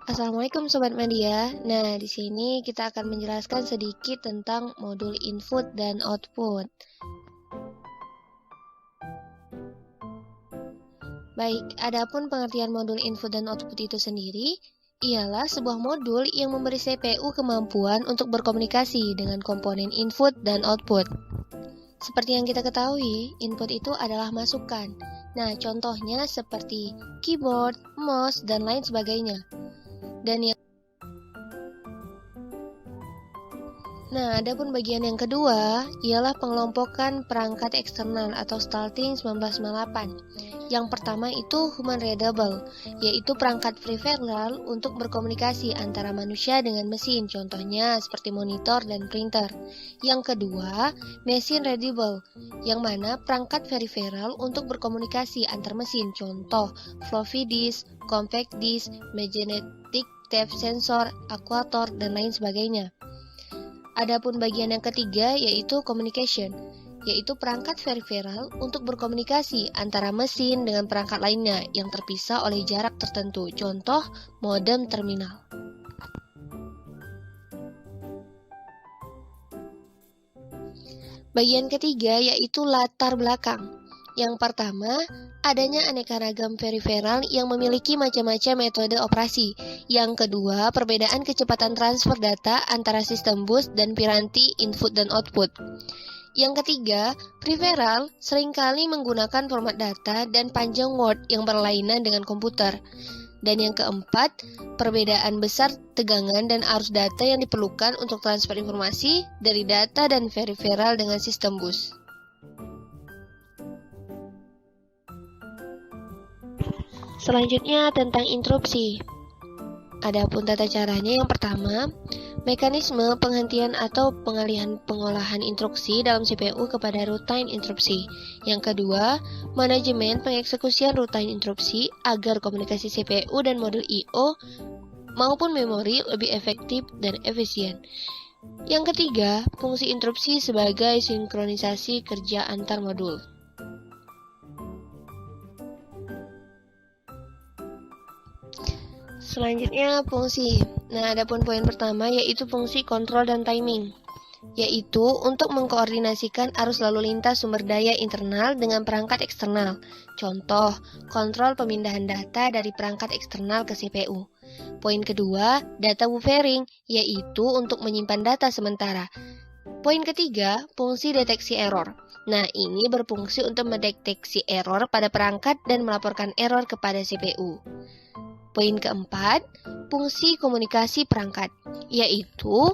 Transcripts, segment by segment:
Assalamualaikum Sobat Media. Nah, di sini kita akan menjelaskan sedikit tentang modul input dan output. Baik, adapun pengertian modul input dan output itu sendiri ialah sebuah modul yang memberi CPU kemampuan untuk berkomunikasi dengan komponen input dan output. Seperti yang kita ketahui, input itu adalah masukan. Nah, contohnya seperti keyboard, mouse, dan lain sebagainya. Adapun bagian yang kedua ialah pengelompokan perangkat eksternal atau Stalting 1998. Yang pertama itu human readable, yaitu perangkat peripheral untuk berkomunikasi antara manusia dengan mesin, contohnya seperti monitor dan printer. Yang kedua, machine readable, yang mana perangkat peripheral untuk berkomunikasi antar mesin, contoh floppy disk, compact disk, magnetic tape sensor, akuator, dan lain sebagainya. Adapun bagian yang ketiga yaitu communication, yaitu perangkat peripheral untuk berkomunikasi antara mesin dengan perangkat lainnya yang terpisah oleh jarak tertentu, contoh modem terminal. Bagian ketiga yaitu latar belakang. Yang pertama, adanya aneka ragam peripheral yang memiliki macam-macam metode operasi. Yang kedua, perbedaan kecepatan transfer data antara sistem bus dan piranti input dan output. Yang ketiga, peripheral seringkali menggunakan format data dan panjang word yang berlainan dengan komputer. Dan yang keempat, perbedaan besar tegangan dan arus data yang diperlukan untuk transfer informasi dari data dan peripheral dengan sistem bus. Selanjutnya tentang interupsi. Adapun tata caranya yang pertama, mekanisme penghentian atau pengalihan pengolahan instruksi dalam CPU kepada routine interupsi. Yang kedua, manajemen pengeksekusian routine interupsi agar komunikasi CPU dan modul I/O maupun memori lebih efektif dan efisien. Yang ketiga, fungsi interupsi sebagai sinkronisasi kerja antar modul. Selanjutnya fungsi. Adapun poin pertama yaitu fungsi kontrol dan timing, yaitu untuk mengkoordinasikan arus lalu lintas sumber daya internal dengan perangkat eksternal. Contoh, kontrol pemindahan data dari perangkat eksternal ke CPU. Poin kedua, data buffering, yaitu untuk menyimpan data sementara. Poin ketiga, fungsi deteksi error. Ini berfungsi untuk mendeteksi error pada perangkat dan melaporkan error kepada CPU. Poin keempat, fungsi komunikasi perangkat, yaitu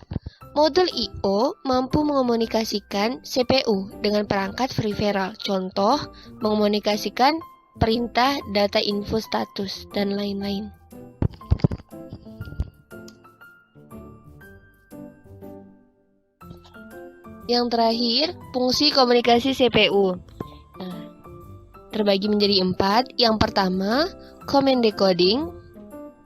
modul I/O mampu mengomunikasikan CPU dengan perangkat peripheral, contoh mengomunikasikan perintah data info status, dan lain-lain. Yang terakhir, fungsi komunikasi CPU. Terbagi menjadi 4. Yang pertama, command decoding,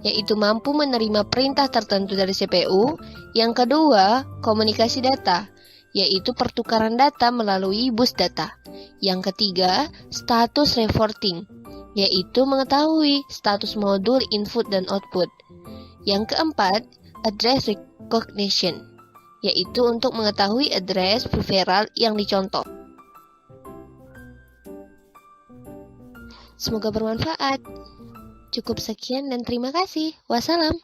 yaitu mampu menerima perintah tertentu dari CPU. Yang kedua, komunikasi data, yaitu pertukaran data melalui bus data. Yang ketiga, status reporting, yaitu mengetahui status modul input dan output. Yang keempat, address recognition, yaitu untuk mengetahui address peripheral yang dicontoh. Semoga bermanfaat. Cukup sekian dan terima kasih. Wassalam.